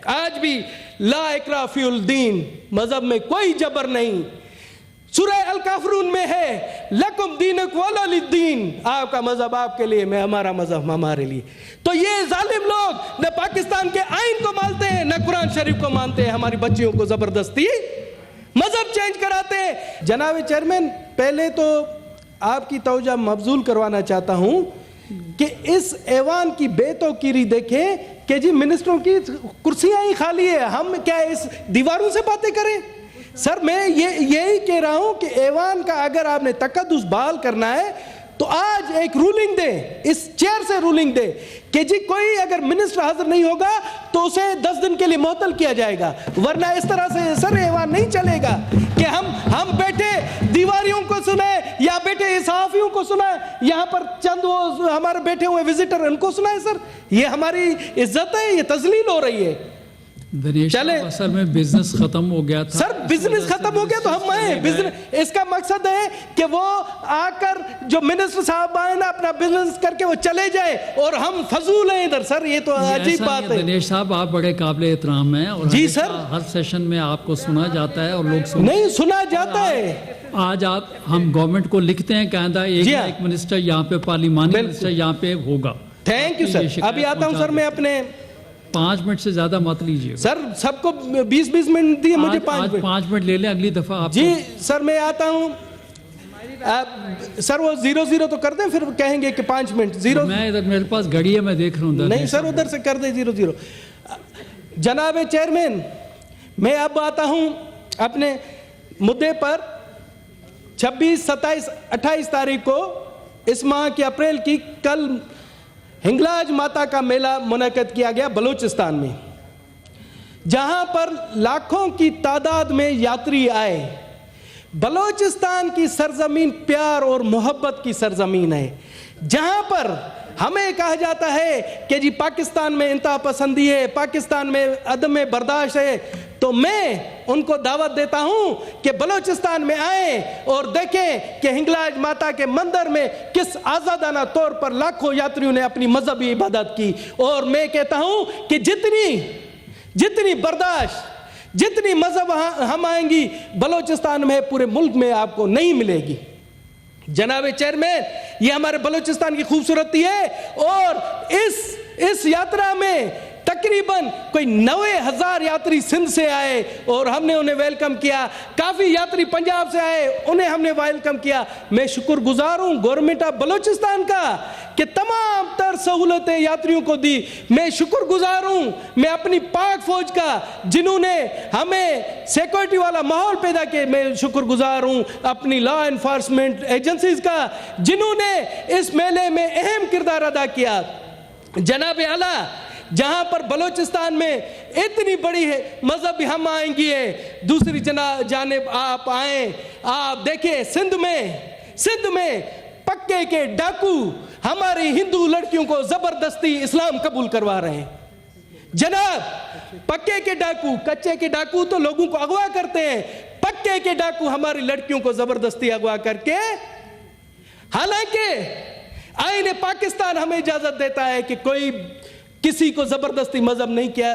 آج بھی لا اکراہ فی الدین، مذہب میں کوئی جبر نہیں. سورہ الکافرون میں ہے لکم دینکم ولی الدین، آپ کا مذہب آپ کے لیے، میں ہمارا مذہب ہمارے لیے. تو یہ ظالم لوگ نہ پاکستان کے آئین کو مانتے ہیں نہ قرآن شریف کو مانتے ہیں، ہماری بچیوں کو زبردستی مذہب چینج کراتے ہیں. جناب چیئرمین، پہلے تو آپ کی توجہ مبذول کروانا چاہتا ہوں کہ اس ایوان کی بے توقیری دیکھیں کہ جی منسٹروں کی کرسیاں ہی خالی ہے، ہم کیا اس دیواروں سے باتیں کریں؟ سر میں یہی کہہ رہا ہوں کہ ایوان کا اگر آپ نے تقدس بحال کرنا ہے تو آج ایک رولنگ دے، اس چیئر سے رولنگ دے کہ جی کوئی اگر منسٹر حاضر نہیں ہوگا تو اسے 10 دن کے لیے معطل کیا جائے گا، ورنہ اس طرح سے سر ایوان نہیں چلے گا کہ ہم بیٹھے دیواریوں کو سنیں یا بیٹھے صحافیوں کو سنیں، یہاں پر چند وہ ہمارے بیٹھے ہوئے وزٹر ان کو سنائیں. سر یہ ہماری عزت ہے، یہ تذلیل ہو رہی ہے. چلے اصل میں بزنس ختم ہو گیا تھا. سر بزنس ختم ہو گیا تو ہم آئے. اس کا مقصد ہے کہ وہ آ کر جو منسٹر صاحب آئے نا اپنا بزنس کر کے وہ چلے جائے اور ہم فضول ہیں ادھر. سر یہ تو عجیب بات ہے. دنیش صاحب آپ بڑے قابل احترام ہیں اور جی سر ہر سیشن میں آپ کو سنا جاتا ہے اور لوگ نہیں سنا جاتا ہے. آج ہم گورنمنٹ کو لکھتے ہیں کہ آئندہ ایک منسٹر یہاں پہ پارلیمانی منسٹر یہاں پہ ہوگا. Thank you sir. ابھی آتا ہوں سر میں اپنے 5 منٹ سے زیادہ مت لیجیے سر. سب کو 20 منٹ دیے، مجھے 5 منٹ لے لیں اگلی دفعہ آپ. جی سر میں آتا ہوں. سر وہ 0-0 تو کر دیں، پھر کہیں گے کہ 5 منٹ 0. میں ادھر میرے پاس گھڑی ہے، میں دیکھ رہا ہوں. نہیں سر ادھر سے کر دیں 0-0. جناب چیئرمین میں اب آتا ہوں اپنے مدعے پر. 26، 27، 28 تاریخ کو اس ماہ کی اپریل کی کل ہنگلاج ماتا کا میلہ منعقد کیا گیا بلوچستان میں، جہاں پر لاکھوں کی تعداد میں یاتری آئے. بلوچستان کی سرزمین پیار اور محبت کی سرزمین ہے، جہاں پر ہمیں کہا جاتا ہے کہ جی پاکستان میں انتہا پسندی ہے، پاکستان میں عدم برداشت ہے. تو میں ان کو دعوت دیتا ہوں کہ بلوچستان میں آئیں اور دیکھیں کہ ہنگلاج ماتا کے مندر میں کس آزادانہ طور پر لاکھوں یاتریوں نے اپنی مذہبی عبادت کی. اور میں کہتا ہوں کہ جتنی برداشت، جتنی مذہب ہم آئیں گی بلوچستان میں پورے ملک میں آپ کو نہیں ملے گی. جناب چیئرمین یہ ہمارے بلوچستان کی خوبصورتی ہے. اور اس یاترا میں تقریباً کوئی 90,000 یاتری سندھ سے آئے اور ہم نے انہیں ویلکم کیا. کافی یاتری پنجاب سے آئے، انہیں ہم نے ویلکم کیا. میں شکر گزار ہوں گورنمنٹ آف بلوچستان کا کہ تمام تر سہولتیں یاتریوں کو دی. میں شکر گزار ہوں میں اپنی پاک فوج کا جنہوں نے ہمیں سیکورٹی والا ماحول پیدا کیا. میں شکر گزار ہوں اپنی لا انفورسمنٹ ایجنسیز کا جنہوں نے اس میلے میں اہم کردار ادا کیا. جناب اعلیٰ جہاں پر بلوچستان میں اتنی بڑی ہے مذہب ہم آئیں گی ہے، دوسری جانب آپ آئیں، آپ دیکھیں سندھ میں پکے کے ڈاکو ہماری ہندو لڑکیوں کو زبردستی اسلام قبول کروا رہے ہیں. جناب پکے کے ڈاکو، کچے کے ڈاکو تو لوگوں کو اغوا کرتے ہیں، پکے کے ڈاکو ہماری لڑکیوں کو زبردستی اغوا کر کے، حالانکہ آئین پاکستان ہمیں اجازت دیتا ہے کہ کوئی کسی کو زبردستی مذہب نہیں کیا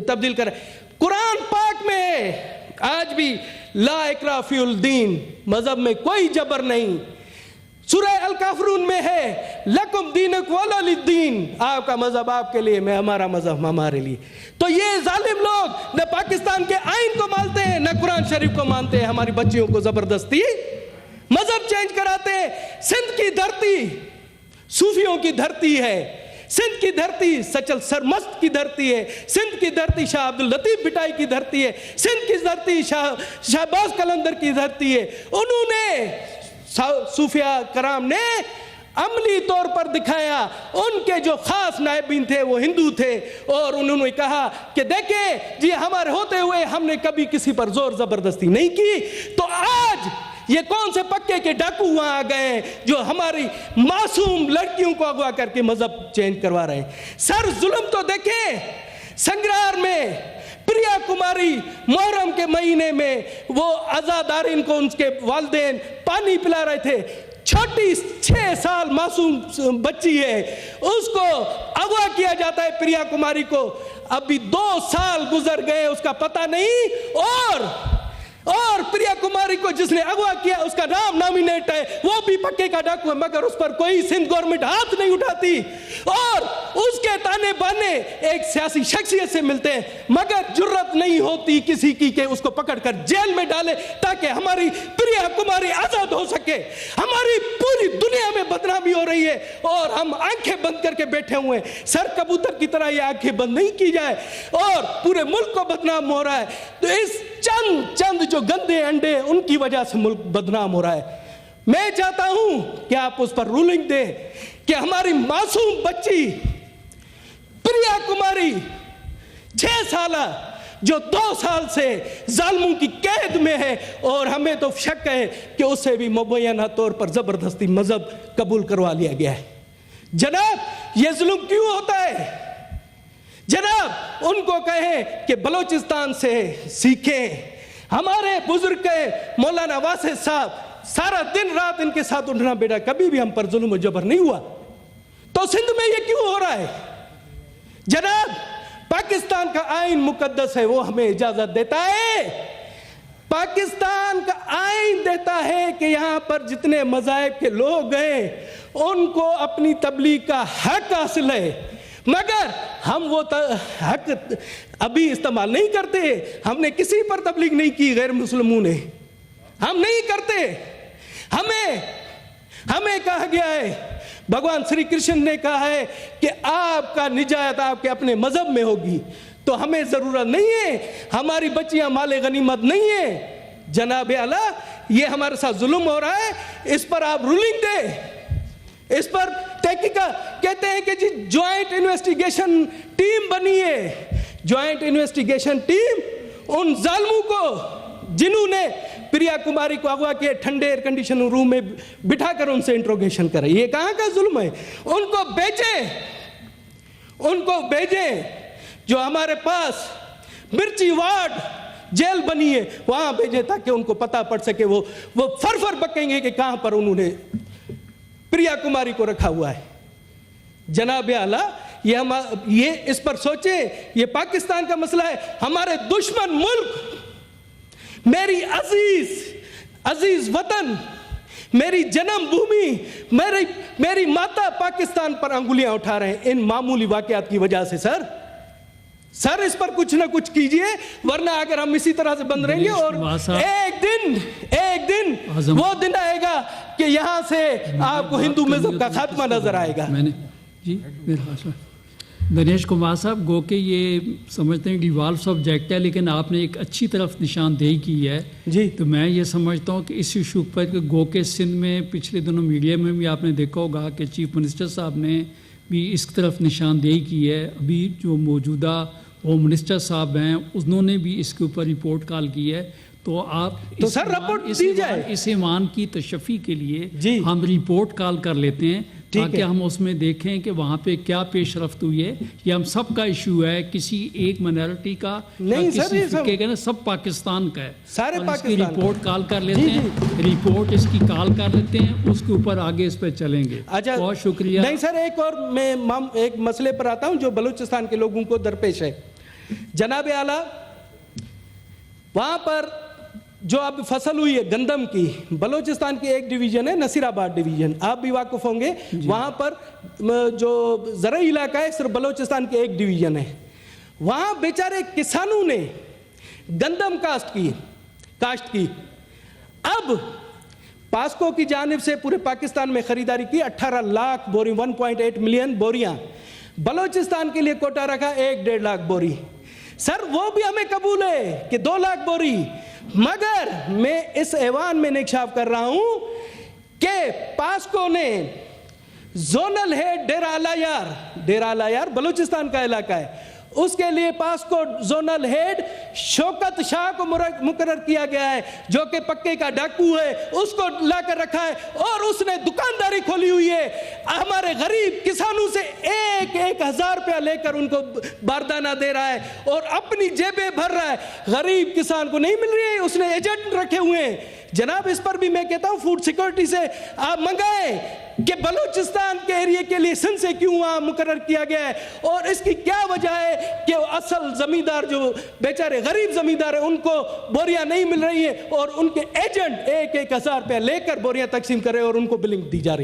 تبدیل کرے. قرآن پاک میں ہے آج بھی لا اکراہ فی الدین، مذہب میں کوئی جبر نہیں. سورہ الکافرون میں ہے لکم دینکم ولی الدین، آپ کا مذہب آپ کے لیے، میں ہمارا مذہب ہمارے لیے. تو یہ ظالم لوگ نہ پاکستان کے آئین کو مانتے ہیں نہ قرآن شریف کو مانتے ہیں، ہماری بچیوں کو زبردستی مذہب چینج کراتے ہیں. سندھ کی دھرتی صوفیوں کی دھرتی ہے، سندھ کی دھرتی سچل سرمست کی دھرتی ہے، سندھ کی دھرتی شاہ عبداللطیف بٹائی کی دھرتی ہے، سندھ کی دھرتی شہباز قلندر کی دھرتی ہے. انہوں نے صوفیاء کرام نے عملی طور پر دکھایا. ان کے جو خاص نائبین تھے وہ ہندو تھے اور انہوں نے کہا کہ دیکھیں جی ہمارے ہوتے ہوئے ہم نے کبھی کسی پر زور زبردستی نہیں کی. تو آج یہ کون سے پکے کے ڈاکو وہاں آ گئے ہیں جو ہماری معصوم لڑکیوں کو اغوا کر کے مذہب چینج کروا رہے ہیں. سر ظلم تو دیکھیں، سنگرار میں پریا کماری محرم کے مہینے میں وہ عزادارین کو ان کے والدین پانی پلا رہے تھے. چھوٹی 6 سال معصوم بچی ہے، اس کو اغوا کیا جاتا ہے پریا کماری کو. ابھی 2 سال گزر گئے اس کا پتہ نہیں، اور پریا کماری کو جس نے اغوا کیا اس کا نام نامینیٹ ہے، وہ بھی پکے کا ڈاکو ہے، مگر اس پر کوئی سندھ گورنمنٹ ہاتھ نہیں اٹھاتی، اور اس کے تانے بانے ایک سیاسی شخصیت سے ملتے ہیں، مگر جرت نہیں ہوتی کسی کی کہ اس کو پکڑ کر جیل میں ڈالے تاکہ ہماری پریا کماری آزاد ہو سکے۔ ہماری پوری دنیا میں بدنامی ہو رہی ہے اور ہم آنکھیں بند کر کے بیٹھے ہوئے ہیں۔ سر کبوتر کی طرح یہ آنکھیں بند نہیں کی جائے، اور پورے ملک کو بدنام ہو رہا ہے، تو اس چند جو گندے انڈے ان کی وجہ سے ملک بدنام ہو رہا ہے۔ میں چاہتا ہوں کہ آپ اس پر رولنگ دیں کہ ہماری معصوم بچی پریا کماری 6 سالہ جو 2 سال سے ظالموں کی قید میں ہے، اور ہمیں تو شک ہے کہ اس سے بھی مبینہ طور پر زبردستی مذہب قبول کروا لیا گیا ہے۔ جناب یہ ظلم کیوں ہوتا ہے؟ جناب ان کو کہیں کہ بلوچستان سے سیکھیں۔ ہمارے بزرگ کے مولانا واسع صاحب سارا دن رات ان کے ساتھ اٹھنا بیٹا، کبھی بھی ہم پر ظلم و جبر نہیں ہوا، تو سندھ میں یہ کیوں ہو رہا ہے؟ جناب پاکستان کا آئین مقدس ہے، وہ ہمیں اجازت دیتا ہے، پاکستان کا آئین دیتا ہے کہ یہاں پر جتنے مذاہب کے لوگ ہیں ان کو اپنی تبلیغ کا حق حاصل ہے، مگر ہم وہ حق ابھی استعمال نہیں کرتے۔ ہم نے کسی پر تبلیغ نہیں کی، غیر مسلموں نے، ہم نہیں کرتے۔ ہمیں کہا گیا ہے، بھگوان شری کرشن نے کہا ہے کہ آپ کا نجات آپ کے اپنے مذہب میں ہوگی، تو ہمیں ضرورت نہیں ہے، ہماری بچیاں مال غنیمت نہیں ہیں۔ جناب اعلیٰ یہ ہمارے ساتھ ظلم ہو رہا ہے، اس پر آپ رولنگ دیں، اس پر تحقیقات۔ کہتے ہیں کہ جی جوائنٹ انویسٹیگیشن ٹیم بنی ہے، جوائنٹ انویسٹیگیشن ٹیم ان ظالموں کو جنہوں نے پریا کماری کو اغوا کیا ٹھنڈے ایئر کنڈیشن روم میں بٹھا کر ان سے انٹروگیشن کرے، یہ کہاں کا ظلم ہے؟ ان کو بھیجیں جو ہمارے پاس مرچی وارڈ جیل بنی ہے وہاں بھیجیں تاکہ ان کو پتہ پڑ سکے، وہ فر بکیں گے کہ کہاں پر انہوں نے پریا کماری کو رکھا ہوا ہے۔ جناب اعلیٰ یہ اس پر سوچیں، یہ پاکستان کا مسئلہ ہے، ہمارے دشمن ملک، میری عزیز وطن، میری جنم بھومی، میری ماتا پاکستان پر انگلیاں اٹھا رہے ہیں ان معمولی واقعات کی وجہ سے۔ سر اس پر کچھ نہ کچھ کیجئے، ورنہ اگر ہم اسی طرح سے بند رہیں گے اور ایک دن وہ دن آئے گا کہ یہاں سے آپ کو ہندو مذہب کا خاتمہ نظر آئے گا۔ دنیش کمار صاحب، گو کہ یہ سمجھتے ہیں ڈیوالو سبجیکٹ ہے، لیکن آپ نے ایک اچھی طرف نشاندہی کی ہے جی، تو میں یہ سمجھتا ہوں کہ اس ایشو پر کہ گو کہ سندھ میں پچھلے دنوں میڈیا میں بھی آپ نے دیکھا ہوگا کہ چیف منسٹر صاحب نے بھی اس طرف نشاندہی کی ہے، ابھی جو موجودہ ہوم منسٹر صاحب ہیں انہوں نے بھی اس کے اوپر رپورٹ کال کی ہے، تو آپ اس ایمان کی تشفی کے لیے ہم رپورٹ کال کر لیتے ہیں تاکہ ہم اس میں دیکھیں کہ وہاں پہ کیا پیش رفت ہوئی ہے۔ یہ ہم سب کا ایشو ہے، کسی ایک مائنارٹی کا نہیں، کسی فقہ کا، سب پاکستان کا ہے، سارے پاکستان کی رپورٹ کال کر لیتے ہیں، رپورٹ اس کی کال کر لیتے ہیں، اس کے اوپر آگے اس پہ چلیں گے۔ بہت شکریہ۔ نہیں سر، ایک اور میں ایک مسئلے پر آتا ہوں جو بلوچستان کے لوگوں کو درپیش ہے۔ جناب اعلیٰ وہاں پر جو اب فصل ہوئی ہے گندم کی، بلوچستان کی ایک ڈویژن ہے نصیر آباد ڈویژن، آپ بھی واقف ہوں گے، وہاں پر جو زرعی علاقہ ہے صرف بلوچستان کی ایک ڈویژن ہے، وہاں بیچارے کسانوں نے گندم کاشت کی، اب پاسکو کی جانب سے پورے پاکستان میں خریداری کی 18 لاکھ بوری، 1.8 ملین بوریاں، بلوچستان کے لیے کوٹا رکھا 1.5 لاکھ بوری۔ سر وہ بھی ہمیں قبول ہے کہ 2 لاکھ بوری، مگر میں اس ایوان میں انکشاف کر رہا ہوں کہ پاسکو نے زونل ہیڈ ڈیرہ الایار بلوچستان کا علاقہ ہے، اس کے لیے پاسکو زونل ہیڈ شوکت شاہ کو مقرر کیا گیا ہے جو کہ پکے کا ڈاکو ہے، اس کو لا کر رکھا ہے اور اس نے دکانداری کھولی ہوئی ہے، ہمارے غریب کسانوں سے 1,000 روپیہ لے کر ان کو باردانہ دے رہا ہے اور اپنی جیبیں بھر رہا ہے، غریب کسان کو نہیں مل رہی ہے، اس نے ایجنٹ رکھے ہوئے ہیں۔ جناب اس پر بھی میں کہتا ہوں فوڈ سیکورٹی سے آپ منگائیں کہ بلوچستان کے ایریے کے لیے سندھ سے کیوں وہاں مقرر کیا گیا ہے اور اس کی کیا وجہ ہے کہ اصل زمیندار جو بیچارے غریب زمیندار ہیں ان کو بوریاں نہیں مل رہی ہیں اور ان کے ایجنٹ 1,000 روپے لے کر بوریاں تقسیم کر رہے ہیں اور ان کو بلنگ دی جا رہی ہے.